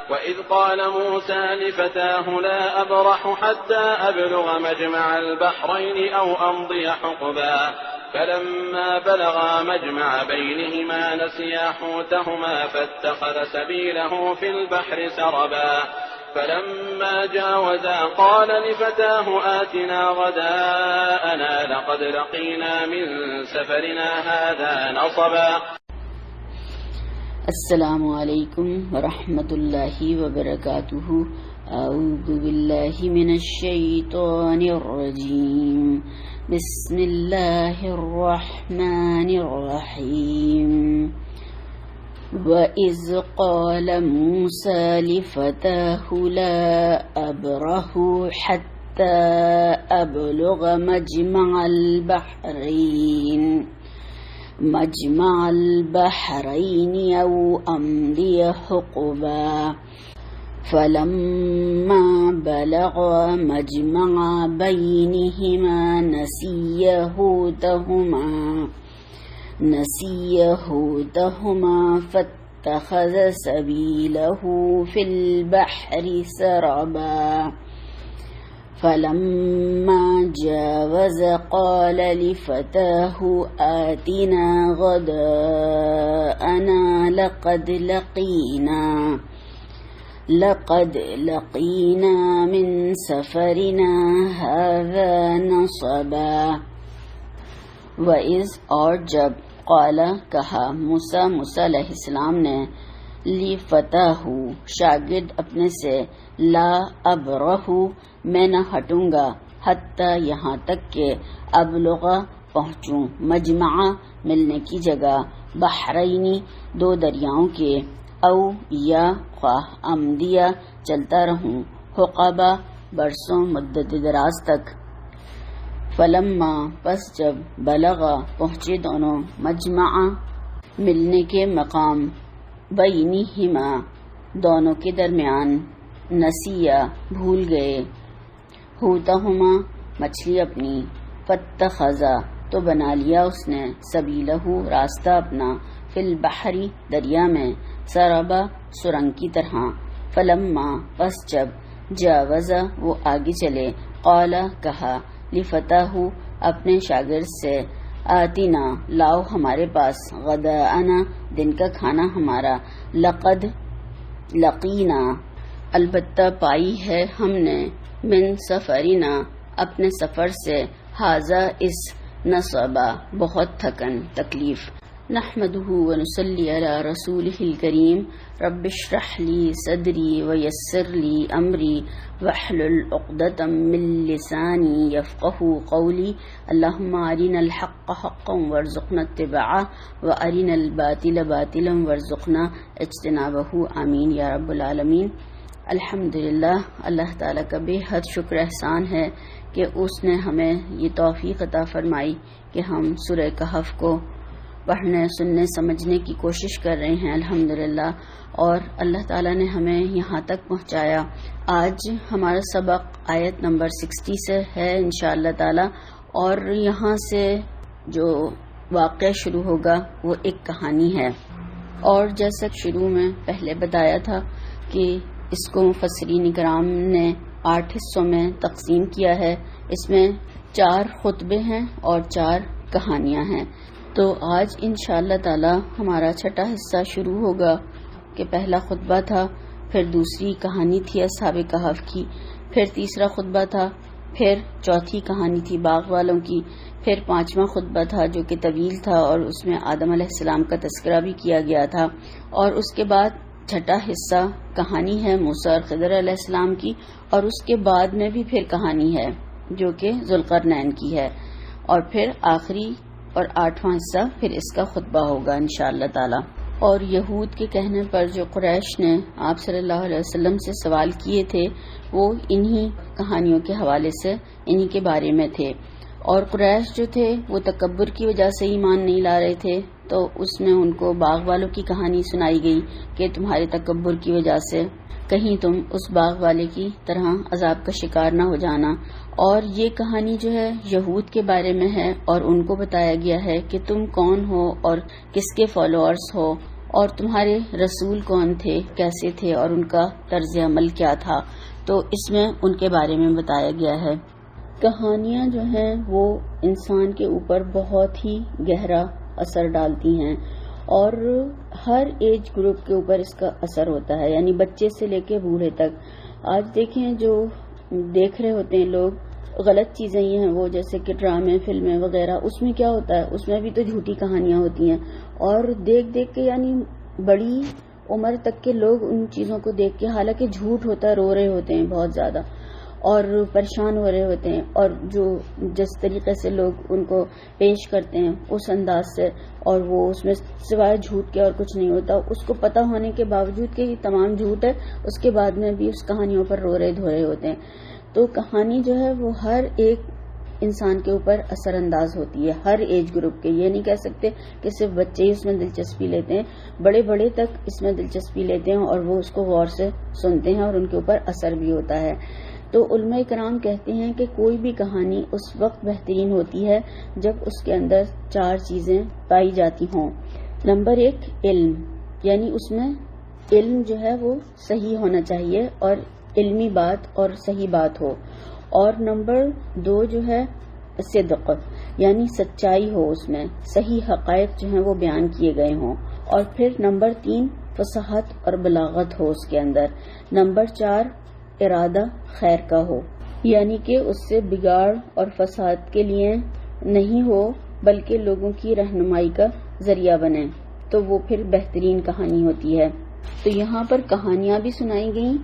وإذ قال موسى لفتاه لا أبرح حتى أبلغ مجمع البحرين أو أمضي حقبا فلما بلغا مجمع بينهما نسيا حوتهما فاتخذ سبيله في البحر سربا فلما جاوزا قال لفتاه آتنا غداءنا لقد لقينا من سفرنا هذا نصبا. السلام علیکم ورحمۃ اللہ وبرکاتہ. اعوذ باللہ من الشیطان الرجیم. بسم اللہ الرحمن الرحیم. وَإِذْ قَالَ مُوسَى لِفَتَاهُ لَا أَبْرَحُ حَتَّى أَبْلُغَ مجمع البحرين أو أمضي حقبا فلما بلغ مجمع بينهما نسيا حوتهما فاتخذ سبيله في البحر سربا فلما جاوز قال لفتاه آتنا غداءنا لقد لقينا من سفرنا هذا نصبا. وَإِذْ اور جب قال کہا موسیٰ علیہ السلام نے لفتاہ شاگرد اپنے سے لا ابرح میں نہ ہٹوں گا حتی یہاں تک کہ ابلغ پہنچوں مجمع ملنے کی جگہ بحرینی دو دریاؤں کے او یا خواہ امدیہ چلتا رہوں حقبہ برسوں مدت دراز تک. فلما پس جب بلغا پہنچے دونوں مجمع ملنے کے مقام بینہما دونوں کے درمیان نسیہ بھول گئے حوتہما مچھلی اپنی فاتخذا تو بنا لیا اس نے سبیلہ راستہ اپنا فی البحر دریا میں سربا سرنگ کی طرح. فلما پس جب جاوزا وہ آگے چلے قال کہا لفتاہ اپنے شاگرد سے آتینا لاؤ ہمارے پاس غداءنا دن کا کھانا ہمارا لقد لقینا البتہ پائی ہے ہم نے من سفرنا اپنے سفر سے ہاذا اس نصبا بہت تھکن تکلیف. نحمدہ ونصلی علی رسولہ الکریم. رب اشرح لی صدری ویسر لی امری واحلل عقدۃ من لسانی یفقہوا قولی. اللہم ارنا الحق حقا وارزقنا اتباعہ وارنا الباطل باطلا وارزقنا اجتنابہ. آمین یا رب العالمین. الحمدللہ اللہ تعالیٰ کا بے حد شکر احسان ہے کہ اس نے ہمیں یہ توفیق عطا فرمائی کہ ہم سورہ کہف کو پڑھنے سننے سمجھنے کی کوشش کر رہے ہیں الحمدللہ. اور اللہ تعالیٰ نے ہمیں یہاں تک پہنچایا. آج ہمارا سبق آیت نمبر 60 سے ہے انشاءاللہ تعالیٰ. اور یہاں سے جو واقعہ شروع ہوگا وہ ایک کہانی ہے. اور جیسا شروع میں پہلے بتایا تھا کہ اس کو مفسرین کرام نے 8 حصوں میں تقسیم کیا ہے. اس میں 4 خطبے ہیں اور 4 کہانیاں ہیں. تو آج انشاءاللہ تعالی ہمارا چھٹا حصہ شروع ہوگا کہ پہلا خطبہ تھا، پھر دوسری کہانی تھی اصحاب کہف کی، پھر تیسرا خطبہ تھا، پھر چوتھی کہانی تھی باغ والوں کی، پھر 5واں خطبہ تھا جو کہ طویل تھا اور اس میں آدم علیہ السلام کا تذکرہ بھی کیا گیا تھا. اور اس کے بعد چھٹا حصہ کہانی ہے موسیٰ اور خضر علیہ السلام کی، اور اس کے بعد میں بھی پھر کہانی ہے جو کہ ذوالقرنین کی ہے. اور پھر آخری اور 8واں حصہ پھر اس کا خطبہ ہوگا انشاءاللہ تعالی. اور یہود کے کہنے پر جو قریش نے آپ صلی اللہ علیہ وسلم سے سوال کیے تھے وہ انہی کہانیوں کے حوالے سے انہی کے بارے میں تھے. اور قریش جو تھے وہ تکبر کی وجہ سے ایمان نہیں لا رہے تھے، تو اس میں ان کو باغ والوں کی کہانی سنائی گئی کہ تمہارے تکبر کی وجہ سے کہیں تم اس باغ والے کی طرح عذاب کا شکار نہ ہو جانا. اور یہ کہانی جو ہے یہود کے بارے میں ہے، اور ان کو بتایا گیا ہے کہ تم کون ہو اور کس کے فالوورز ہو اور تمہارے رسول کون تھے، کیسے تھے، اور ان کا طرز عمل کیا تھا، تو اس میں ان کے بارے میں بتایا گیا ہے۔ کہانیاں جو ہیں وہ انسان کے اوپر بہت ہی گہرا اثر ڈالتی ہیں، اور ہر ایج گروپ کے اوپر اس کا اثر ہوتا ہے، یعنی بچے سے لے کے بوڑھے تک۔ آج دیکھیں جو دیکھ رہے ہوتے ہیں لوگ غلط چیزیں یہ ہیں وہ، جیسے کہ ڈرامے، فلمیں وغیرہ، اس میں کیا ہوتا ہے، اس میں بھی تو جھوٹی کہانیاں ہوتی ہیں، اور دیکھ دیکھ کے یعنی بڑی عمر تک کے لوگ ان چیزوں کو دیکھ کے، حالانکہ جھوٹ ہوتا ہے، رو رہے ہوتے ہیں بہت زیادہ اور پریشان ہو رہے ہوتے ہیں، اور جو جس طریقے سے لوگ ان کو پیش کرتے ہیں اس انداز سے، اور وہ اس میں سوائے جھوٹ کے اور کچھ نہیں ہوتا، اس کو پتہ ہونے کے باوجود کہ یہ تمام جھوٹ ہے، اس کے بعد میں بھی اس کہانیوں پر رو رہے دھو رہے ہوتے ہیں۔ تو کہانی جو ہے وہ ہر ایک انسان کے اوپر اثر انداز ہوتی ہے، ہر ایج گروپ کے۔ یہ نہیں کہہ سکتے کہ صرف بچے ہی اس میں دلچسپی لیتے ہیں، بڑے بڑے تک اس میں دلچسپی لیتے ہیں اور وہ اس کو غور سے سنتے ہیں اور ان کے اوپر اثر بھی ہوتا ہے۔ تو علماء کرام کہتے ہیں کہ کوئی بھی کہانی اس وقت بہترین ہوتی ہے جب اس کے اندر 4 چیزیں پائی جاتی ہوں۔ نمبر 1 علم، یعنی اس میں علم جو ہے وہ صحیح ہونا چاہیے اور علمی بات اور صحیح بات ہو، اور نمبر 2 جو ہے صدق، یعنی سچائی ہو، اس میں صحیح حقائق جو ہیں وہ بیان کیے گئے ہوں، اور پھر نمبر 3 فصاحت اور بلاغت ہو اس کے اندر، نمبر 4 ارادہ خیر کا ہو، یعنی کہ اس سے بگاڑ اور فساد کے لیے نہیں ہو بلکہ لوگوں کی رہنمائی کا ذریعہ بنے، تو وہ پھر بہترین کہانی ہوتی ہے۔ تو یہاں پر کہانیاں بھی سنائی گئیں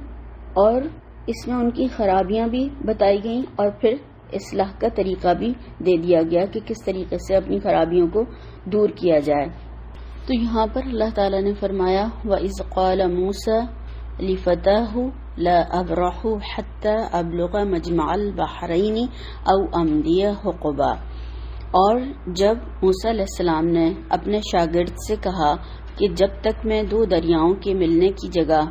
اور اس میں ان کی خرابیاں بھی بتائی گئیں، اور پھر اصلاح کا طریقہ بھی دے دیا گیا کہ کس طریقے سے اپنی خرابیوں کو دور کیا جائے۔ تو یہاں پر اللہ تعالیٰ نے فرمایا وَإِذْ قَالَ مُوسَى لِفَتَاهُ لَا أَبْرَحُ حَتَّى أَبْلُغَ مَجْمَعَ الْبَحْرَيْنِ أَوْ أَمْضِيَ حُقُبًا، اور جب موسیٰ علیہ السلام نے اپنے شاگرد سے کہا کہ جب تک میں 2 دریاؤں کے ملنے کی جگہ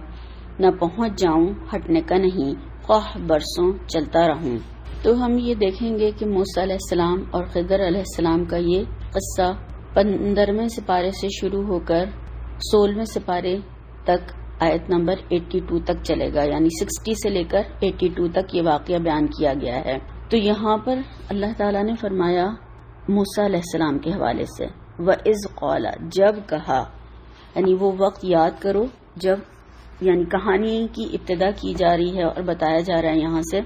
نہ پہنچ جاؤں ہٹنے کا نہیں، خواہ برسوں چلتا رہوں۔ تو ہم یہ دیکھیں گے کہ موسیٰ علیہ السلام اور خضر علیہ السلام کا یہ قصہ 15ویں سپارے سے شروع ہو کر 16ویں سپارے تک آیت نمبر 82 تک چلے گا، یعنی 60 سے لے کر 82 تک یہ واقعہ بیان کیا گیا ہے۔ تو یہاں پر اللہ تعالیٰ نے فرمایا موسیٰ علیہ السلام کے حوالے سے وَإِذْ قَالَ، جب کہا، یعنی وہ وقت یاد کرو جب یعنی کہانی کی ابتدا کی جا رہی ہے اور بتایا جا رہا ہے یہاں سے۔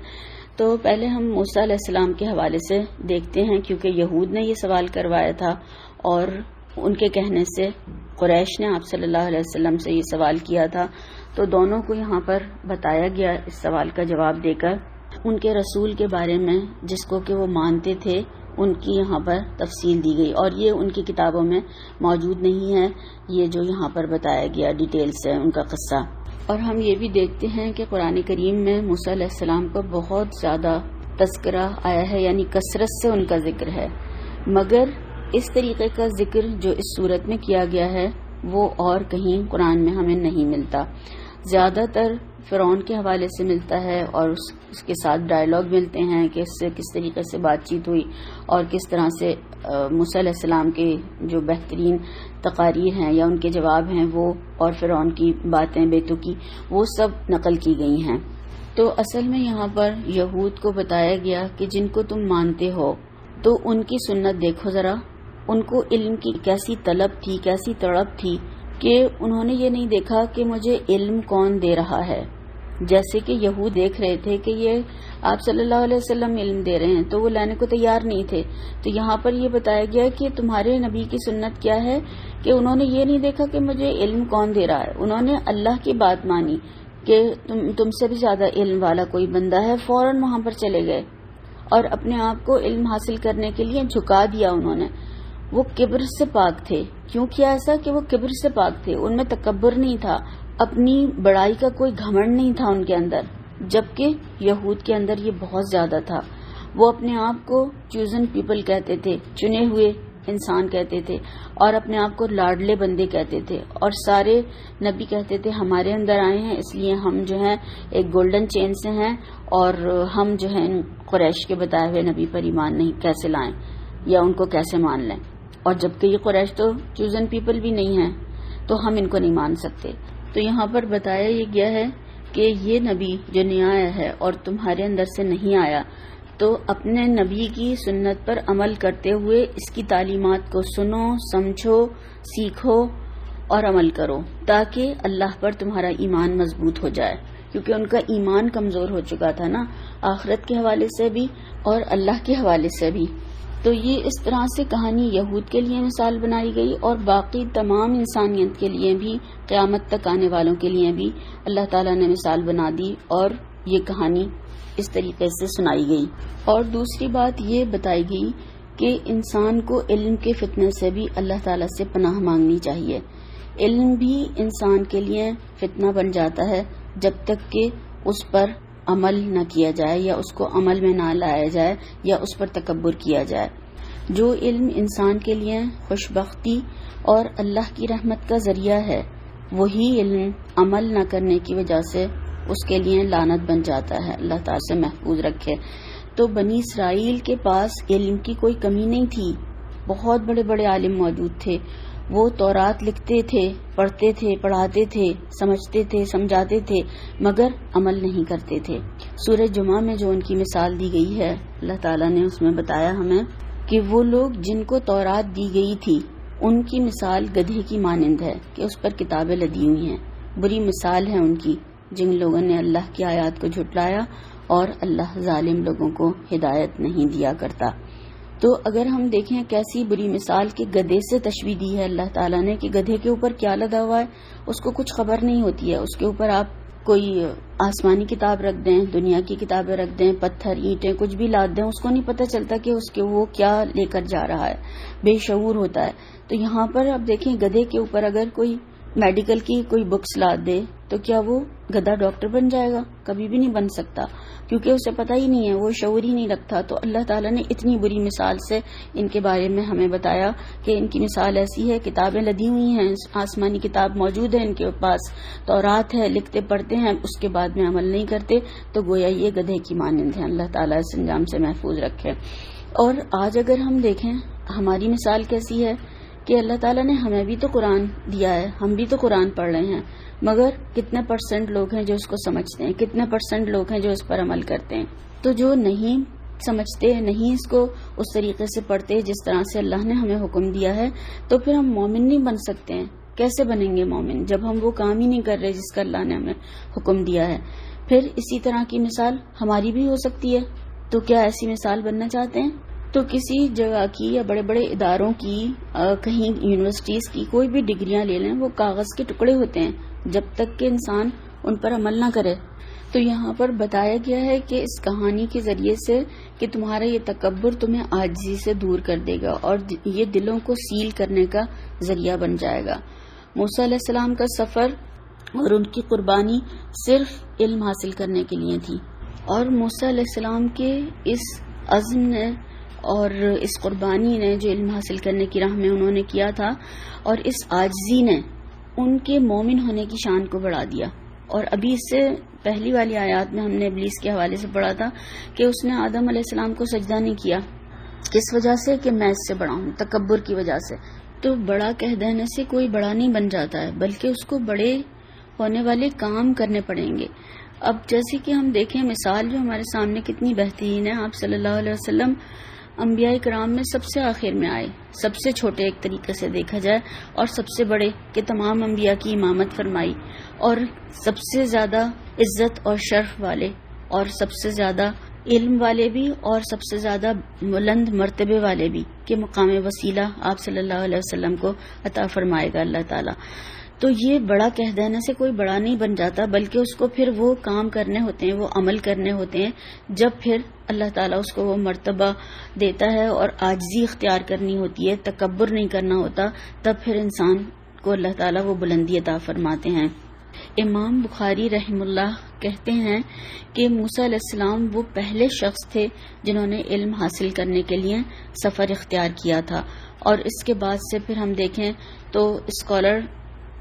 تو پہلے ہم موسیٰ علیہ السلام کے حوالے سے دیکھتے ہیں، کیونکہ یہود نے یہ سوال کروایا تھا اور ان کے کہنے سے قریش نے آپ صلی اللہ علیہ وسلم سے یہ سوال کیا تھا، تو دونوں کو یہاں پر بتایا گیا اس سوال کا جواب دے کر ان کے رسول کے بارے میں جس کو کہ وہ مانتے تھے، ان کی یہاں پر تفصیل دی گئی، اور یہ ان کی کتابوں میں موجود نہیں ہے، یہ جو یہاں پر بتایا گیا ڈیٹیل سے ان کا قصہ۔ اور ہم یہ بھی دیکھتے ہیں کہ قرآن کریم میں موسیٰ علیہ السلام کا بہت زیادہ تذکرہ آیا ہے، یعنی کثرت سے ان کا ذکر ہے، مگر اس طریقے کا ذکر جو اس صورت میں کیا گیا ہے وہ اور کہیں قرآن میں ہمیں نہیں ملتا۔ زیادہ تر فرعون کے حوالے سے ملتا ہے اور اس کے ساتھ ڈائیلاگ ملتے ہیں کہ اس سے کس طریقے سے بات چیت ہوئی اور کس طرح سے موسیٰ علیہ السلام کے جو بہترین تقاریر ہیں یا ان کے جواب ہیں وہ، اور فرعون کی باتیں بیتوکی وہ سب نقل کی گئی ہیں۔ تو اصل میں یہاں پر یہود کو بتایا گیا کہ جن کو تم مانتے ہو تو ان کی سنت دیکھو ذرا، ان کو علم کی کیسی طلب تھی، کیسی تڑپ تھی کہ انہوں نے یہ نہیں دیکھا کہ مجھے علم کون دے رہا ہے، جیسے کہ یہود دیکھ رہے تھے کہ یہ آپ صلی اللہ علیہ وسلم علم دے رہے ہیں تو وہ لینے کو تیار نہیں تھے۔ تو یہاں پر یہ بتایا گیا کہ تمہارے نبی کی سنت کیا ہے کہ انہوں نے یہ نہیں دیکھا کہ مجھے علم کون دے رہا ہے، انہوں نے اللہ کی بات مانی کہ تم سے بھی زیادہ علم والا کوئی بندہ ہے، فوراً وہاں پر چلے گئے اور اپنے آپ کو علم حاصل کرنے کے لیے جھکا دیا انہوں نے۔ وہ کبر سے پاک تھے، کیوں کیا ایسا کہ وہ کبر سے پاک تھے، ان میں تکبر نہیں تھا، اپنی بڑائی کا کوئی گھمنڈ نہیں تھا ان کے اندر، جبکہ یہود کے اندر یہ بہت زیادہ تھا۔ وہ اپنے آپ کو چوزن پیپل کہتے تھے، چنے ہوئے انسان کہتے تھے، اور اپنے آپ کو لاڈلے بندے کہتے تھے، اور سارے نبی کہتے تھے ہمارے اندر آئے ہیں اس لیے ہم جو ہیں ایک گولڈن چین سے ہیں اور ہم جو ہیں قریش کے بتائے ہوئے نبی پر ایمان نہیں کیسے لائیں یا ان کو کیسے مان لیں، اور جبکہ یہ قریش تو چوزن پیپل بھی نہیں ہیں۔ تو ہم ان کو نہیں مان سکتے. تو یہاں پر بتایا یہ گیا ہے کہ یہ نبی جو نیا آیا ہے اور تمہارے اندر سے نہیں آیا، تو اپنے نبی کی سنت پر عمل کرتے ہوئے اس کی تعلیمات کو سنو، سمجھو، سیکھو اور عمل کرو، تاکہ اللہ پر تمہارا ایمان مضبوط ہو جائے. کیونکہ ان کا ایمان کمزور ہو چکا تھا نا، آخرت کے حوالے سے بھی اور اللہ کے حوالے سے بھی. تو یہ اس طرح سے کہانی یہود کے لیے مثال بنائی گئی اور باقی تمام انسانیت کے لیے بھی، قیامت تک آنے والوں کے لیے بھی اللہ تعالیٰ نے مثال بنا دی اور یہ کہانی اس طریقے سے سنائی گئی. اور دوسری بات یہ بتائی گئی کہ انسان کو علم کے فتنے سے بھی اللہ تعالیٰ سے پناہ مانگنی چاہیے. علم بھی انسان کے لیے فتنہ بن جاتا ہے جب تک کہ اس پر عمل نہ کیا جائے یا اس کو عمل میں نہ لایا جائے یا اس پر تکبر کیا جائے. جو علم انسان کے لیے خوشبختی اور اللہ کی رحمت کا ذریعہ ہے، وہی علم عمل نہ کرنے کی وجہ سے اس کے لیے لعنت بن جاتا ہے. اللہ تعالیٰ سے محفوظ رکھے. تو بنی اسرائیل کے پاس علم کی کوئی کمی نہیں تھی، بہت بڑے بڑے عالم موجود تھے. وہ تورات لکھتے تھے، پڑھتے تھے، پڑھاتے تھے، سمجھتے تھے، سمجھاتے تھے، مگر عمل نہیں کرتے تھے. سورہ جمعہ میں جو ان کی مثال دی گئی ہے، اللہ تعالیٰ نے اس میں بتایا ہمیں کہ وہ لوگ جن کو تورات دی گئی تھی ان کی مثال گدھے کی مانند ہے کہ اس پر کتابیں لدی ہوئی ہیں. بری مثال ہے ان کی جن لوگوں نے اللہ کی آیات کو جھٹلایا، اور اللہ ظالم لوگوں کو ہدایت نہیں دیا کرتا. تو اگر ہم دیکھیں کیسی بری مثال کے گدھے سے تشبیہ دی ہے اللہ تعالیٰ نے کہ گدھے کے اوپر کیا لدا ہوا ہے اس کو کچھ خبر نہیں ہوتی ہے. اس کے اوپر آپ کوئی آسمانی کتاب رکھ دیں، دنیا کی کتابیں رکھ دیں، پتھر، اینٹیں، کچھ بھی لاد دیں، اس کو نہیں پتہ چلتا کہ اس کے وہ کیا لے کر جا رہا ہے، بے شعور ہوتا ہے. تو یہاں پر اب دیکھیں گدھے کے اوپر اگر کوئی میڈیکل کی کوئی بکس لاد دے تو کیا وہ گدھا ڈاکٹر بن جائے گا؟ کبھی بھی نہیں بن سکتا، کیونکہ اسے پتہ ہی نہیں ہے، وہ شعور ہی نہیں رکھتا. تو اللہ تعالیٰ نے اتنی بری مثال سے ان کے بارے میں ہمیں بتایا کہ ان کی مثال ایسی ہے، کتابیں لدی ہوئی ہیں، آسمانی کتاب موجود ہے ان کے پاس، تورات ہے، لکھتے پڑھتے ہیں، اس کے بعد میں عمل نہیں کرتے، تو گویا یہ گدھے کی مانند ہے. اللہ تعالیٰ اس انجام سے محفوظ رکھے. اور آج اگر ہم دیکھیں ہماری مثال کیسی ہے کہ اللہ تعالیٰ نے ہمیں بھی تو قرآن دیا ہے، ہم بھی تو قرآن پڑھ رہے ہیں، مگر کتنے پرسنٹ لوگ ہیں جو اس کو سمجھتے ہیں، کتنے پرسنٹ لوگ ہیں جو اس پر عمل کرتے ہیں. تو جو نہیں سمجھتے، نہیں اس کو اس طریقے سے پڑھتے جس طرح سے اللہ نے ہمیں حکم دیا ہے، تو پھر ہم مومن نہیں بن سکتے ہیں. کیسے بنیں گے مومن جب ہم وہ کام ہی نہیں کر رہے جس کا اللہ نے ہمیں حکم دیا ہے. پھر اسی طرح کی مثال ہماری بھی ہو سکتی ہے. تو کیا ایسی مثال بننا چاہتے ہیں؟ تو کسی جگہ کی یا بڑے بڑے اداروں کی، کہیں یونیورسٹیز کی کوئی بھی ڈگریاں لے لیں، وہ کاغذ کے ٹکڑے ہوتے ہیں جب تک کہ انسان ان پر عمل نہ کرے. تو یہاں پر بتایا گیا ہے کہ اس کہانی کے ذریعے سے کہ تمہارا یہ تکبر تمہیں عاجزی سے دور کر دے گا اور یہ دلوں کو سیل کرنے کا ذریعہ بن جائے گا. موسیٰ علیہ السلام کا سفر اور ان کی قربانی صرف علم حاصل کرنے کے لیے تھی، اور موسیٰ علیہ السلام کے اس عزم نے اور اس قربانی نے جو علم حاصل کرنے کی راہ میں انہوں نے کیا تھا، اور اس عاجزی نے ان کے مومن ہونے کی شان کو بڑھا دیا. اور ابھی اس سے پہلی والی آیات میں ہم نے ابلیس کے حوالے سے پڑھا تھا کہ اس نے آدم علیہ السلام کو سجدہ نہیں کیا. کس وجہ سے؟ کہ میں اس سے بڑا ہوں، تکبر کی وجہ سے. تو بڑا کہہ دینے سے کوئی بڑا نہیں بن جاتا ہے، بلکہ اس کو بڑے ہونے والے کام کرنے پڑیں گے. اب جیسے کہ ہم دیکھیں مثال جو ہمارے سامنے کتنی بہترین ہے. آپ صلی اللہ علیہ وسلم انبیاء کرام میں سب سے آخر میں آئے، سب سے چھوٹے ایک طریقے سے دیکھا جائے، اور سب سے بڑے کہ تمام انبیاء کی امامت فرمائی، اور سب سے زیادہ عزت اور شرف والے، اور سب سے زیادہ علم والے بھی، اور سب سے زیادہ بلند مرتبے والے بھی کہ مقام وسیلہ آپ صلی اللہ علیہ وسلم کو عطا فرمائے گا اللہ تعالیٰ. تو یہ بڑا کہہ دینے سے کوئی بڑا نہیں بن جاتا، بلکہ اس کو پھر وہ کام کرنے ہوتے ہیں، وہ عمل کرنے ہوتے ہیں، جب پھر اللہ تعالیٰ اس کو وہ مرتبہ دیتا ہے اور عاجزی اختیار کرنی ہوتی ہے، تکبر نہیں کرنا ہوتا، تب پھر انسان کو اللہ تعالیٰ وہ بلندی عطا فرماتے ہیں. امام بخاری رحم اللہ کہتے ہیں کہ موسیٰ علیہ السلام وہ پہلے شخص تھے جنہوں نے علم حاصل کرنے کے لیے سفر اختیار کیا تھا، اور اس کے بعد سے پھر ہم دیکھیں تو اسکالر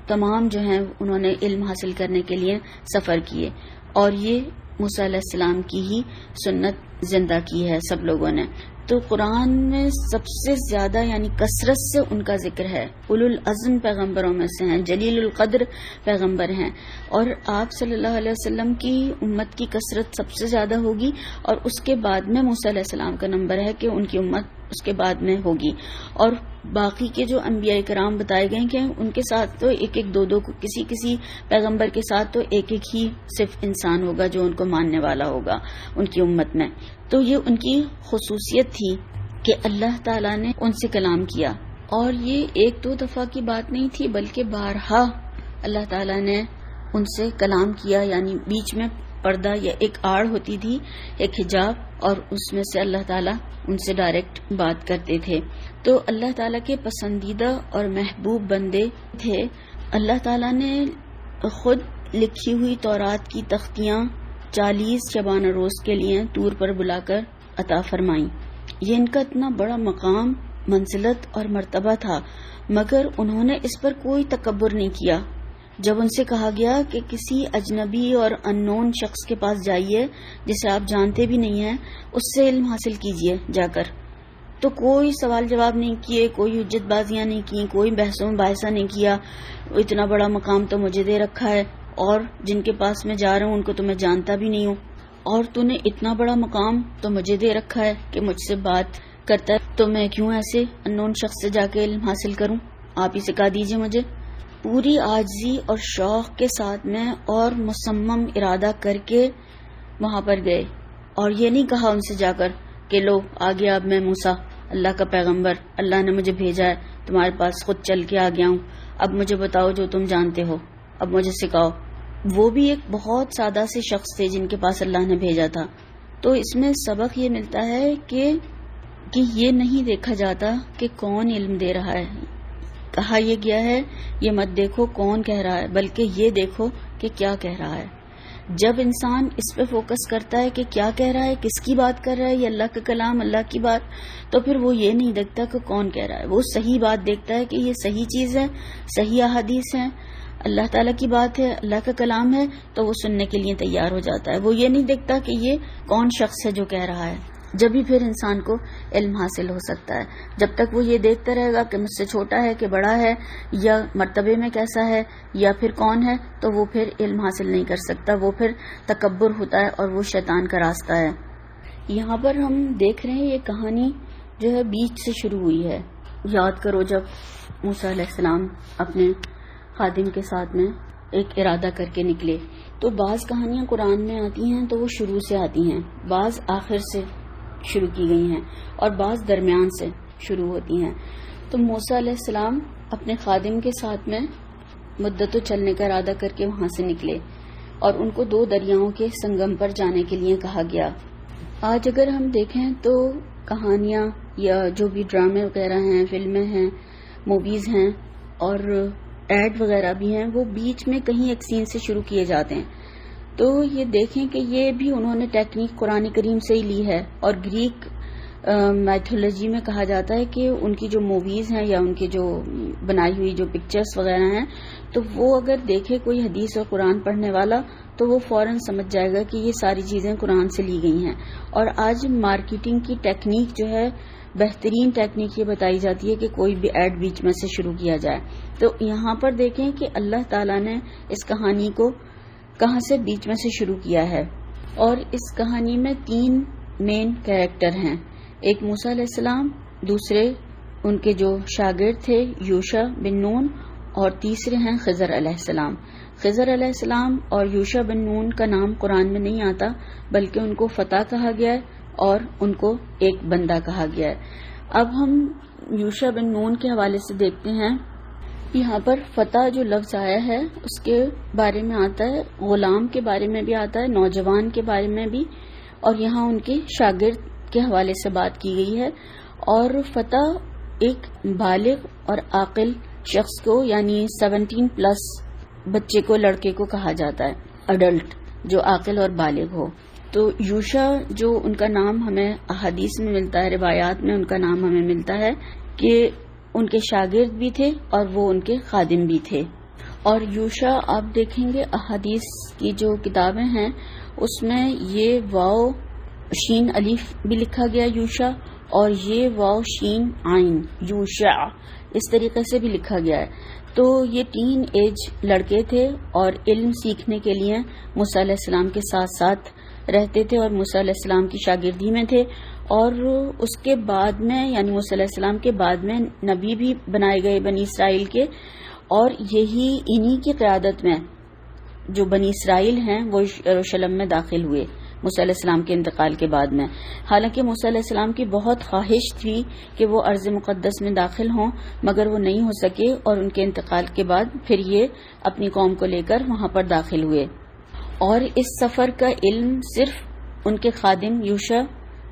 تمام جو ہیں انہوں نے علم حاصل کرنے کے لیے سفر کیے، اور یہ موسیٰ علیہ السلام کی ہی سنت زندہ کی ہے سب لوگوں نے. تو قرآن میں سب سے زیادہ یعنی کثرت سے ان کا ذکر ہے. اولو العزم پیغمبروں میں سے ہیں, جلیل القدر پیغمبر ہیں, اور آپ صلی اللہ علیہ وسلم کی امت کی کثرت سب سے زیادہ ہوگی, اور اس کے بعد میں موسیٰ علیہ السلام کا نمبر ہے کہ ان کی امت اس کے بعد میں ہوگی. اور باقی کے جو انبیاء کرام بتائے گئے کہ ان کے ساتھ تو ایک ایک دو دو کسی پیغمبر کے ساتھ تو ایک ایک ہی صرف انسان ہوگا جو ان کو ماننے والا ہوگا ان کی امت میں. تو یہ ان کی خصوصیت تھی کہ اللہ تعالیٰ نے ان سے کلام کیا, اور یہ ایک دو دفعہ کی بات نہیں تھی بلکہ بارہا اللہ تعالیٰ نے ان سے کلام کیا. یعنی بیچ میں پردہ یا ایک آڑ ہوتی تھی, ایک حجاب, اور اس میں سے اللہ تعالیٰ ان سے ڈائریکٹ بات کرتے تھے. تو اللہ تعالیٰ کے پسندیدہ اور محبوب بندے تھے. اللہ تعالیٰ نے خود لکھی ہوئی تورات کی تختیاں 40 شبانہ روز کے لیے طور پر بلا کر عطا فرمائیں. یہ ان کا اتنا بڑا مقام, منزلت اور مرتبہ تھا, مگر انہوں نے اس پر کوئی تکبر نہیں کیا. جب ان سے کہا گیا کہ کسی اجنبی اور اننون شخص کے پاس جائیے جسے آپ جانتے بھی نہیں ہیں, اس سے علم حاصل کیجیے جا کر, تو کوئی سوال جواب نہیں کیے, کوئی حجت بازیاں نہیں کی, کوئی بحثوں باعثہ نہیں کیا. اتنا بڑا مقام تو مجھے دے رکھا ہے, اور جن کے پاس میں جا رہا ہوں ان کو تو میں جانتا بھی نہیں ہوں, اور تو نے اتنا بڑا مقام تو مجھے دے رکھا ہے کہ مجھ سے بات کرتا ہے, تو میں کیوں ایسے اننون شخص سے جا کے علم حاصل کروں, آپ ہی سکھا دیجیے مجھے. پوری عاجزی اور شوق کے ساتھ میں اور مصمم ارادہ کر کے وہاں پر گئے, اور یہ نہیں کہا ان سے جا کر کہ لو آ گیا اب میں موسیٰ اللہ کا پیغمبر, اللہ نے مجھے بھیجا ہے تمہارے پاس, خود چل کے آ گیا ہوں, اب مجھے بتاؤ جو تم جانتے ہو, اب مجھے سکھاؤ. وہ بھی ایک بہت سادہ سے شخص تھے جن کے پاس اللہ نے بھیجا تھا. تو اس میں سبق یہ ملتا ہے کہ یہ نہیں دیکھا جاتا کہ کون علم دے رہا ہے. کہا یہ گیا ہے یہ مت دیکھو کون کہہ رہا ہے, بلکہ یہ دیکھو کہ کیا کہہ رہا ہے. جب انسان اس پہ فوکس کرتا ہے کہ کیا کہہ رہا ہے, کس کی بات کر رہا ہے, یہ اللہ کا کلام, اللہ کی بات, تو پھر وہ یہ نہیں دیکھتا کہ کون کہہ رہا ہے. وہ صحیح بات دیکھتا ہے کہ یہ صحیح چیز ہے, صحیح احادیث ہیں, اللہ تعالیٰ کی بات ہے, اللہ کا کلام ہے, تو وہ سننے کے لیے تیار ہو جاتا ہے. وہ یہ نہیں دیکھتا کہ یہ کون شخص ہے جو کہہ رہا ہے. جب بھی پھر انسان کو علم حاصل ہو سکتا ہے. جب تک وہ یہ دیکھتا رہے گا کہ مجھ سے چھوٹا ہے کہ بڑا ہے, یا مرتبے میں کیسا ہے, یا پھر کون ہے, تو وہ پھر علم حاصل نہیں کر سکتا. وہ پھر تکبر ہوتا ہے اور وہ شیطان کا راستہ ہے. یہاں پر ہم دیکھ رہے ہیں یہ کہانی جو ہے بیچ سے شروع ہوئی ہے. یاد کرو جب موسیٰ علیہ السلام اپنے خادم کے ساتھ میں ایک ارادہ کر کے نکلے, تو بعض کہانیاں قرآن میں آتی ہیں تو وہ شروع سے آتی ہیں, بعض آخر سے شروع کی گئی ہیں, اور بعض درمیان سے شروع ہوتی ہیں. تو موسیٰ علیہ السلام اپنے خادم کے ساتھ میں مدتوں چلنے کا ارادہ کر کے وہاں سے نکلے, اور ان کو 2 دریاؤں کے سنگم پر جانے کے لیے کہا گیا. آج اگر ہم دیکھیں تو کہانیاں یا جو بھی ڈرامے وغیرہ ہیں, فلمیں ہیں, موویز ہیں, اور ایڈ وغیرہ بھی ہیں, وہ بیچ میں کہیں ایک سین سے شروع کیے جاتے ہیں. تو یہ دیکھیں کہ یہ بھی انہوں نے ٹیکنیک قرآن کریم سے ہی لی ہے. اور گریک میتھولوجی میں کہا جاتا ہے کہ ان کی جو موویز ہیں یا ان کی جو بنائی ہوئی جو پکچرز وغیرہ ہیں, تو وہ اگر دیکھے کوئی حدیث اور قرآن پڑھنے والا تو وہ فوراً سمجھ جائے گا کہ یہ ساری چیزیں قرآن سے لی گئی ہیں. اور آج مارکیٹنگ کی ٹیکنیک جو ہے, بہترین ٹیکنیک یہ بتائی جاتی ہے کہ کوئی بھی ایڈ بیچ میں سے شروع کیا جائے. تو یہاں پر دیکھیں کہ اللہ تعالیٰ نے اس کہانی کو کہاں سے بیچ میں سے شروع کیا ہے. اور اس کہانی میں 3 مین کیریکٹر ہیں. ایک موسیٰ علیہ السلام, دوسرے ان کے جو شاگرد تھے یوشع بن نون, اور تیسرے ہیں خضر علیہ السلام. خضر علیہ السلام اور یوشع بن نون کا نام قرآن میں نہیں آتا, بلکہ ان کو فتح کہا گیا ہے اور ان کو ایک بندہ کہا گیا ہے. اب ہم یوشع بن نون کے حوالے سے دیکھتے ہیں. یہاں پر فتح جو لفظ آیا ہے اس کے بارے میں آتا ہے, غلام کے بارے میں بھی آتا ہے, نوجوان کے بارے میں بھی, اور یہاں ان کے شاگرد کے حوالے سے بات کی گئی ہے. اور فتح ایک بالغ اور عاقل شخص کو, یعنی 17+ بچے کو, لڑکے کو کہا جاتا ہے, اڈلٹ جو عاقل اور بالغ ہو. تو یوشع جو ان کا نام ہمیں احادیث میں ملتا ہے, روایات میں ان کا نام ہمیں ملتا ہے کہ ان کے شاگرد بھی تھے اور وہ ان کے خادم بھی تھے. اور یوشع آپ دیکھیں گے احادیث کی جو کتابیں ہیں اس میں یہ واو شین الف بھی لکھا گیا یوشا، اور یہ واو شین عین یوشع اس طریقے سے بھی لکھا گیا ہے۔ تو یہ ٹین ایج لڑکے تھے اور علم سیکھنے کے لیے موسیٰ علیہ السلام کے ساتھ ساتھ رہتے تھے اور موسیٰ علیہ السلام کی شاگردی میں تھے، اور اس کے بعد میں یعنی موسیٰ علیہ السلام کے بعد میں نبی بھی بنائے گئے بنی اسرائیل کے، اور یہی انہی کی قیادت میں جو بنی اسرائیل ہیں وہ یروشلم میں داخل ہوئے موسیٰ علیہ السلام کے انتقال کے بعد میں۔ حالانکہ موسیٰ علیہ السلام کی بہت خواہش تھی کہ وہ ارض مقدس میں داخل ہوں، مگر وہ نہیں ہو سکے، اور ان کے انتقال کے بعد پھر یہ اپنی قوم کو لے کر وہاں پر داخل ہوئے۔ اور اس سفر کا علم صرف ان کے خادم یوشع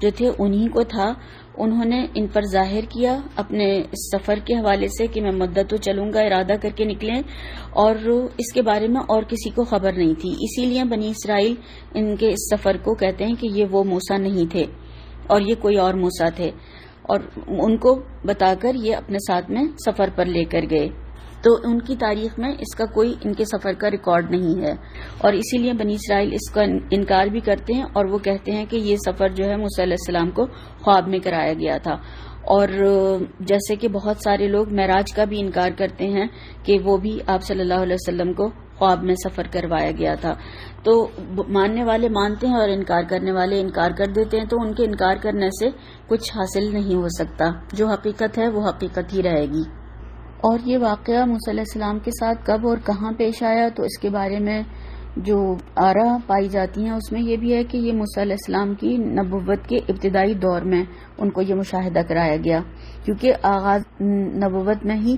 جو تھے انہی کو تھا۔ انہوں نے ان پر ظاہر کیا اپنے اس سفر کے حوالے سے کہ میں مدت تو چلوں گا، ارادہ کر کے نکلیں، اور اس کے بارے میں اور کسی کو خبر نہیں تھی۔ اسی لیے بنی اسرائیل ان کے اس سفر کو کہتے ہیں کہ یہ وہ موسیٰ نہیں تھے اور یہ کوئی اور موسیٰ تھے، اور ان کو بتا کر یہ اپنے ساتھ میں سفر پر لے کر گئے۔ تو ان کی تاریخ میں اس کا کوئی ان کے سفر کا ریکارڈ نہیں ہے، اور اسی لیے بنی اسرائیل اس کا انکار بھی کرتے ہیں، اور وہ کہتے ہیں کہ یہ سفر جو ہے موسیٰ علیہ السلام کو خواب میں کرایا گیا تھا۔ اور جیسے کہ بہت سارے لوگ معراج کا بھی انکار کرتے ہیں کہ وہ بھی آپ صلی اللہ علیہ وسلم کو خواب میں سفر کروایا گیا تھا۔ تو ماننے والے مانتے ہیں اور انکار کرنے والے انکار کر دیتے ہیں، تو ان کے انکار کرنے سے کچھ حاصل نہیں ہو سکتا۔ جو حقیقت ہے وہ حقیقت ہی رہے گی۔ اور یہ واقعہ موسیٰ علیہ السلام کے ساتھ کب اور کہاں پیش آیا، تو اس کے بارے میں جو آراء پائی جاتی ہیں اس میں یہ بھی ہے کہ یہ موسیٰ علیہ السلام کی نبوت کے ابتدائی دور میں ان کو یہ مشاہدہ کرایا گیا، کیونکہ آغاز نبوت میں ہی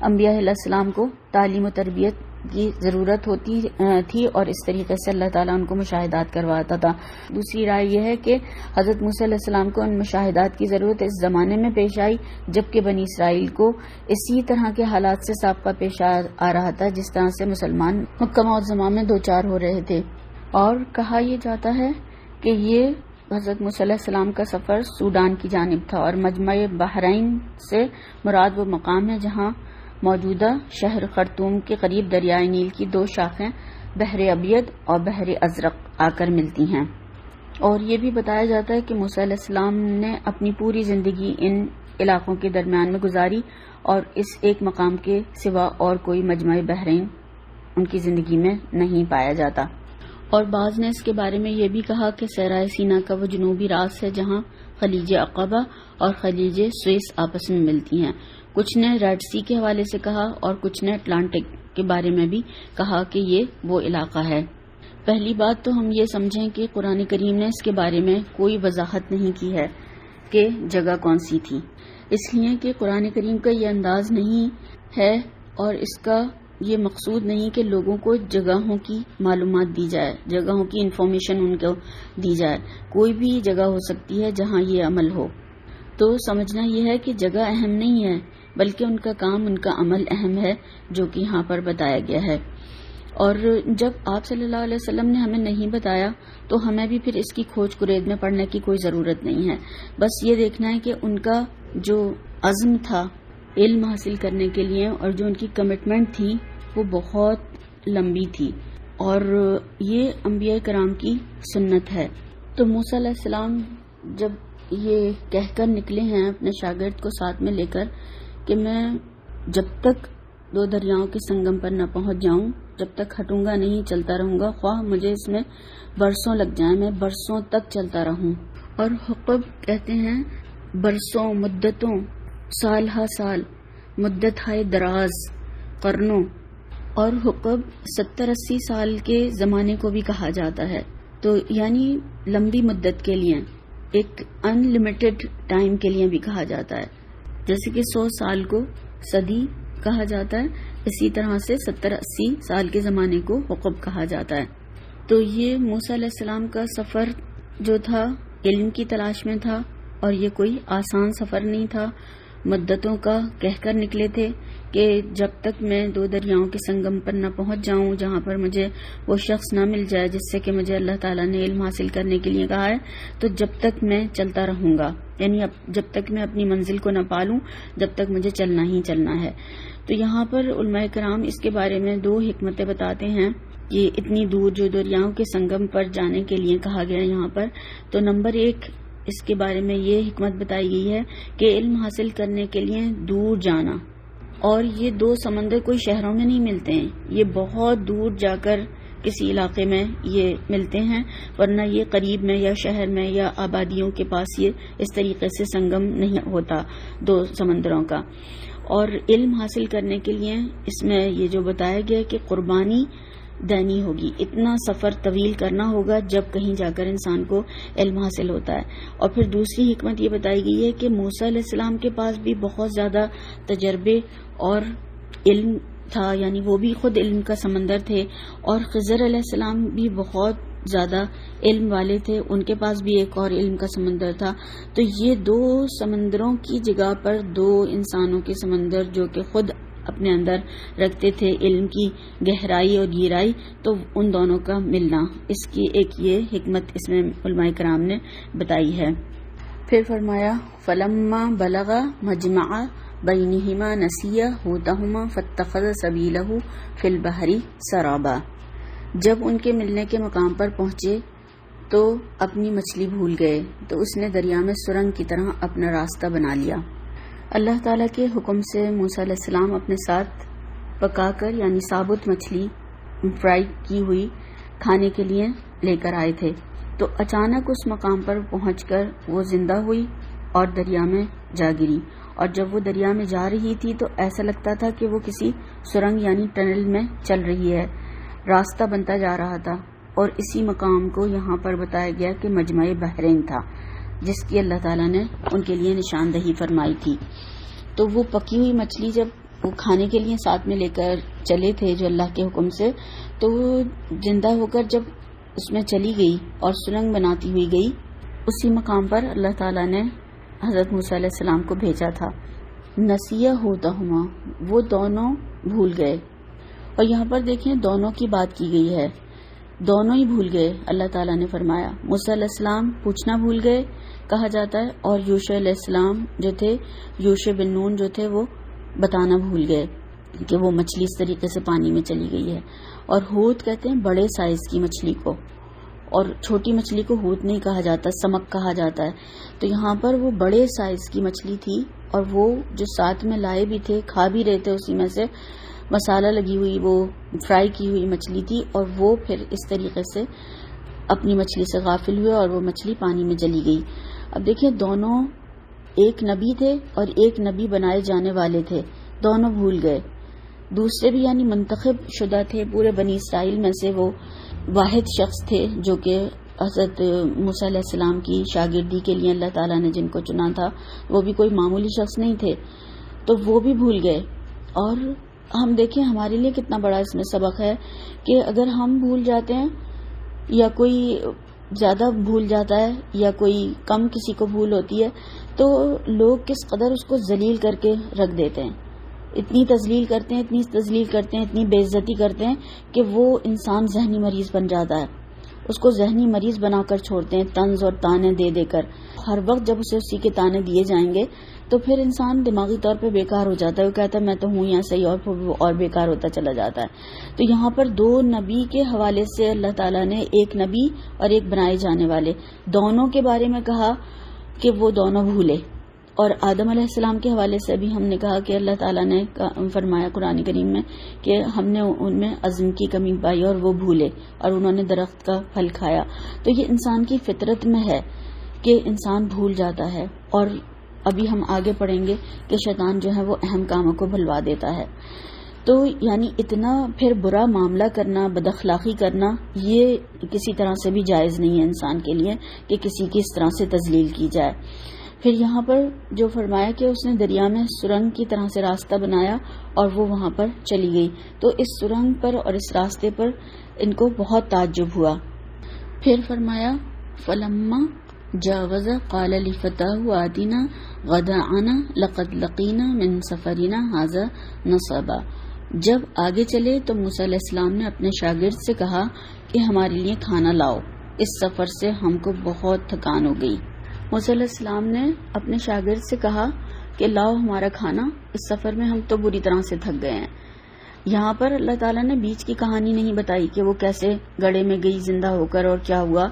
انبیاء علیہ السلام کو تعلیم و تربیت کی ضرورت ہوتی تھی، اور اس طریقے سے اللہ تعالیٰ ان کو مشاہدات کرواتا تھا۔ دوسری رائے یہ ہے کہ حضرت موسیٰ علیہ السلام کو ان مشاہدات کی ضرورت اس زمانے میں پیش آئی جبکہ بنی اسرائیل کو اسی طرح کے حالات سے سابقہ پیش آ رہا تھا جس طرح سے مسلمان مکہ معظمہ میں دوچار ہو رہے تھے۔ اور کہا یہ جاتا ہے کہ یہ حضرت موسیٰ علیہ السلام کا سفر سوڈان کی جانب تھا، اور مجمع بحرین سے مراد وہ مقام ہے جہاں موجودہ شہر خرطوم کے قریب دریائے نیل کی دو شاخیں بحر ابیض اور بحر ازرق آ کر ملتی ہیں۔ اور یہ بھی بتایا جاتا ہے کہ موسیٰ علیہ السلام نے اپنی پوری زندگی ان علاقوں کے درمیان میں گزاری، اور اس ایک مقام کے سوا اور کوئی مجمع بحرین ان کی زندگی میں نہیں پایا جاتا۔ اور بعض نے اس کے بارے میں یہ بھی کہا کہ صحرائے سینا کا وہ جنوبی راس ہے جہاں خلیج عقبہ اور خلیج سوئس آپس میں ملتی ہیں۔ کچھ نے ریڈ سی کے حوالے سے کہا اور کچھ نے اٹلانٹک کے بارے میں بھی کہا کہ یہ وہ علاقہ ہے۔ پہلی بات تو ہم یہ سمجھیں کہ قرآن کریم نے اس کے بارے میں کوئی وضاحت نہیں کی ہے کہ جگہ کون سی تھی، اس لیے کہ قرآن کریم کا یہ انداز نہیں ہے اور اس کا یہ مقصود نہیں کہ لوگوں کو جگہوں کی معلومات دی جائے، جگہوں کی انفارمیشن ان کو دی جائے۔ کوئی بھی جگہ ہو سکتی ہے جہاں یہ عمل ہو۔ تو سمجھنا یہ ہے کہ جگہ اہم نہیں ہے بلکہ ان کا کام، ان کا عمل اہم ہے جو کہ یہاں پر بتایا گیا ہے۔ اور جب آپ صلی اللہ علیہ وسلم نے ہمیں نہیں بتایا تو ہمیں بھی پھر اس کی کھوج کرید میں پڑنے کی کوئی ضرورت نہیں ہے۔ بس یہ دیکھنا ہے کہ ان کا جو عزم تھا علم حاصل کرنے کے لیے اور جو ان کی کمٹمنٹ تھی وہ بہت لمبی تھی، اور یہ انبیاء کرام کی سنت ہے۔ تو موسیٰ علیہ السلام جب یہ کہہ کر نکلے ہیں اپنے شاگرد کو ساتھ میں لے کر کہ میں جب تک دو دریاؤں کے سنگم پر نہ پہنچ جاؤں جب تک ہٹوں گا نہیں، چلتا رہوں گا، خواہ مجھے اس میں برسوں لگ جائیں، میں برسوں تک چلتا رہوں۔ اور حقب کہتے ہیں برسوں، مدتوں، سال ہا سال، مدت ہائے دراز، قرنوں، اور حقب 70-80 سال کے زمانے کو بھی کہا جاتا ہے۔ تو یعنی لمبی مدت کے لیے، ایک ان لمیٹڈ ٹائم کے لیے بھی کہا جاتا ہے۔ جیسے کہ 100 سال کو صدی کہا جاتا ہے، اسی طرح سے 70-80 سال کے زمانے کو حقب کہا جاتا ہے۔ تو یہ موسیٰ علیہ السلام کا سفر جو تھا علم کی تلاش میں تھا، اور یہ کوئی آسان سفر نہیں تھا، مدتوں کا کہہ کر نکلے تھے کہ جب تک میں دو دریاؤں کے سنگم پر نہ پہنچ جاؤں جہاں پر مجھے وہ شخص نہ مل جائے جس سے کہ مجھے اللہ تعالیٰ نے علم حاصل کرنے کے لیے کہا ہے، تو جب تک میں چلتا رہوں گا، یعنی جب تک میں اپنی منزل کو نہ پالوں جب تک مجھے چلنا ہی چلنا ہے۔ تو یہاں پر علماء کرام اس کے بارے میں دو حکمتیں بتاتے ہیں یہ اتنی دور جو دریاؤں کے سنگم پر جانے کے لیے کہا گیا یہاں پر، تو نمبر 1 اس کے بارے میں یہ حکمت بتائی گئی ہے کہ علم حاصل کرنے کے لیے دور جانا، اور یہ 2 سمندر کوئی شہروں میں نہیں ملتے ہیں، یہ بہت دور جا کر کسی علاقے میں یہ ملتے ہیں، ورنہ یہ قریب میں یا شہر میں یا آبادیوں کے پاس یہ اس طریقے سے سنگم نہیں ہوتا 2 سمندروں کا۔ اور علم حاصل کرنے کے لیے اس میں یہ جو بتایا گیا کہ قربانی دینی ہوگی، اتنا سفر طویل کرنا ہوگا جب کہیں جا کر انسان کو علم حاصل ہوتا ہے۔ اور پھر دوسری حکمت یہ بتائی گئی ہے کہ موسیٰ علیہ السلام کے پاس بھی بہت زیادہ تجربے اور علم تھا، یعنی وہ بھی خود علم کا سمندر تھے، اور خضر علیہ السلام بھی بہت زیادہ علم والے تھے، ان کے پاس بھی ایک اور علم کا سمندر تھا۔ تو یہ 2 سمندروں کی جگہ پر 2 انسانوں کے سمندر جو کہ خود اپنے اندر رکھتے تھے علم کی گہرائی اور گہرائی، تو ان دونوں کا ملنا، اس کی ایک یہ حکمت اس میں علماء کرام نے بتائی ہے۔ پھر فرمایا فلما بلغ مجمع بینہما نسیہ حوتہما فاتخذ سبیلہ فی البحر سرابا، جب ان کے ملنے کے مقام پر پہنچے تو اپنی مچھلی بھول گئے، تو اس نے دریا میں سرنگ کی طرح اپنا راستہ بنا لیا۔ اللہ تعالیٰ کے حکم سے موسیٰ علیہ السلام اپنے ساتھ پکا کر یعنی ثابت مچھلی فرائی کی ہوئی کھانے کے لیے لے کر آئے تھے، تو اچانک اس مقام پر پہنچ کر وہ زندہ ہوئی اور دریا میں جا گری، اور جب وہ دریا میں جا رہی تھی تو ایسا لگتا تھا کہ وہ کسی سرنگ یعنی ٹنل میں چل رہی ہے، راستہ بنتا جا رہا تھا۔ اور اسی مقام کو یہاں پر بتایا گیا کہ مجمع بحرین تھا، جس کی اللہ تعالیٰ نے ان کے لیے نشاندہی فرمائی تھی۔ تو وہ پکی ہوئی مچھلی جب وہ کھانے کے لیے ساتھ میں لے کر چلے تھے جو اللہ کے حکم سے، تو وہ زندہ ہو کر جب اس میں چلی گئی اور سرنگ بناتی ہوئی گئی، اسی مقام پر اللہ تعالیٰ نے حضرت موسیٰ علیہ السلام کو بھیجا تھا۔ نسیہ ہوتہما، وہ دونوں بھول گئے، اور یہاں پر دیکھیں دونوں کی بات کی گئی ہے، دونوں ہی بھول گئے۔ اللہ تعالیٰ نے فرمایا موسیٰ علیہ السلام پوچھنا بھول گئے کہا جاتا ہے، اور یوشع علیہ السلام جو تھے، یوشع بن نون جو تھے، وہ بتانا بھول گئے کہ وہ مچھلی اس طریقے سے پانی میں چلی گئی ہے۔ اور ہوت کہتے ہیں بڑے سائز کی مچھلی کو، اور چھوٹی مچھلی کو ہوت نہیں کہا جاتا، سمک کہا جاتا ہے۔ تو یہاں پر وہ بڑے سائز کی مچھلی تھی، اور وہ جو ساتھ میں لائے بھی تھے، کھا بھی رہے تھے اسی میں سے، مسالہ لگی ہوئی وہ فرائی کی ہوئی مچھلی تھی، اور وہ پھر اس طریقے سے اپنی مچھلی سے غافل ہوئے اور وہ مچھلی پانی میں چلی گئی۔ اب دیکھیں دونوں ایک نبی تھے اور ایک نبی بنائے جانے والے تھے، دونوں بھول گئے۔ دوسرے بھی یعنی منتخب شدہ تھے، پورے بنی اسرائیل میں سے وہ واحد شخص تھے جو کہ حضرت موسیٰ علیہ السلام کی شاگردی کے لیے اللہ تعالیٰ نے جن کو چنا تھا، وہ بھی کوئی معمولی شخص نہیں تھے، تو وہ بھی بھول گئے۔ اور ہم دیکھیں ہمارے لیے کتنا بڑا اس میں سبق ہے کہ اگر ہم بھول جاتے ہیں یا کوئی زیادہ بھول جاتا ہے یا کوئی کم کسی کو بھول ہوتی ہے، تو لوگ کس قدر اس کو ذلیل کر کے رکھ دیتے ہیں، اتنی تذلیل کرتے ہیں، اتنی تذلیل کرتے ہیں، اتنی بے عزتی کرتے ہیں کہ وہ انسان ذہنی مریض بن جاتا ہے، اس کو ذہنی مریض بنا کر چھوڑتے ہیں طنز اور تانے دے دے کر۔ ہر وقت جب اسے اسی کے تانے دیے جائیں گے تو پھر انسان دماغی طور پہ بیکار ہو جاتا ہے، وہ کہتا ہے میں تو ہوں یا صحیح، اور پھر وہ اور بیکار ہوتا چلا جاتا ہے۔ تو یہاں پر 2 نبی کے حوالے سے اللہ تعالیٰ نے ایک نبی اور ایک بنائے جانے والے دونوں کے بارے میں کہا کہ وہ دونوں بھولے، اور آدم علیہ السلام کے حوالے سے بھی ہم نے کہا کہ اللہ تعالیٰ نے فرمایا قرآن کریم میں کہ ہم نے ان میں عزم کی کمی پائی اور وہ بھولے اور انہوں نے درخت کا پھل کھایا۔ تو یہ انسان کی فطرت میں ہے کہ انسان بھول جاتا ہے، اور ابھی ہم آگے پڑھیں گے کہ شیطان جو ہے وہ اہم کاموں کو بھلوا دیتا ہے۔ تو یعنی اتنا پھر برا معاملہ کرنا، بد اخلاقی کرنا، یہ کسی طرح سے بھی جائز نہیں ہے انسان کے لیے کہ کسی کی اس طرح سے تذلیل کی جائے۔ پھر یہاں پر جو فرمایا کہ اس نے دریا میں سرنگ کی طرح سے راستہ بنایا اور وہ وہاں پر چلی گئی، تو اس سرنگ پر اور اس راستے پر ان کو بہت تعجب ہوا۔ پھر فرمایا فلما جاوز قال لفتاه آتنا غداءنا لقد لقينا من سفرنا هذا نصبا، جب آگے چلے تو موسیٰ علیہ السلام نے اپنے شاگرد سے کہا کہ ہمارے لیے کھانا لاؤ، اس سفر سے ہم کو بہت تھکان ہو گئی۔ موسیٰ علیہ السلام نے اپنے شاگرد سے کہا کہ لاؤ ہمارا کھانا، اس سفر میں ہم تو بری طرح سے تھک گئے ہیں۔ یہاں پر اللہ تعالیٰ نے بیچ کی کہانی نہیں بتائی کہ وہ کیسے گڑھے میں گئی زندہ ہو کر اور کیا ہوا.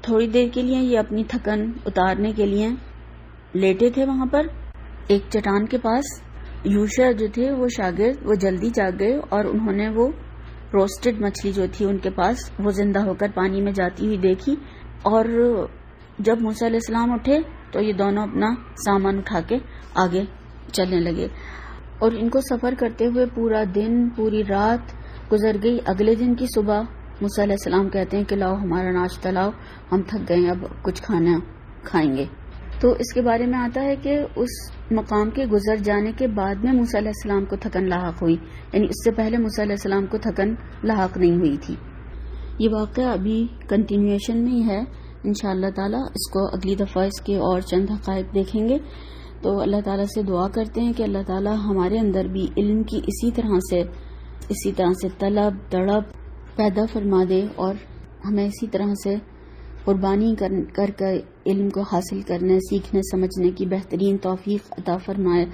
تھوڑی دیر کے لیے یہ اپنی تھکن اتارنے کے لیے لیٹے تھے وہاں پر ایک چٹان کے پاس. یوشع جو تھے وہ شاگرد وہ جلدی جاگ گئے اور انہوں نے وہ روسٹڈ مچھلی جو تھی ان کے پاس وہ زندہ ہو کر پانی میں جاتی ہوئی دیکھی. اور جب موسیٰ علیہ السلام اٹھے تو یہ دونوں اپنا سامان اٹھا کے آگے چلنے لگے اور ان کو سفر کرتے ہوئے پورا دن پوری رات گزر گئی. اگلے دن کی صبح موسیٰ علیہ السلام کہتے ہیں کہ لاؤ ہمارا ناشتہ لاؤ، ہم تھک گئے اب کچھ کھانا کھائیں گے. تو اس کے بارے میں آتا ہے کہ اس مقام کے گزر جانے کے بعد میں موسیٰ علیہ السلام کو تھکن لاحق ہوئی، یعنی اس سے پہلے موسیٰ علیہ السلام کو تھکن لاحق نہیں ہوئی تھی. یہ واقعہ ابھی کنٹینیویشن میں ہے، انشاءاللہ تعالی اس کو اگلی دفعہ اس کے اور چند حقائق دیکھیں گے. تو اللہ تعالیٰ سے دعا کرتے ہیں کہ اللہ تعالیٰ ہمارے اندر بھی علم کی اسی طرح سے طلب تڑپ پیدا فرما دے اور ہمیں اسی طرح سے قربانی کر علم کو حاصل کرنے سیکھنے سمجھنے کی بہترین توفیق عطا فرمائے.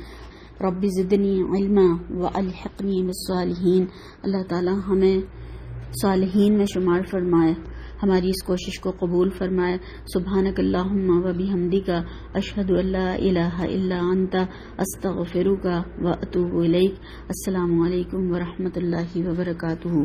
رب زدنی علما والحقنی بالصالحین. اللہ تعالیٰ ہمیں صالحین میں شمار فرمائے، ہماری اس کوشش کو قبول فرمائے. سبحانک اللہم و بحمدک اشہد ان لا الہ الا انت استغفرک و اتوب الیک. السلام علیکم ورحمۃ اللہ وبرکاتہ.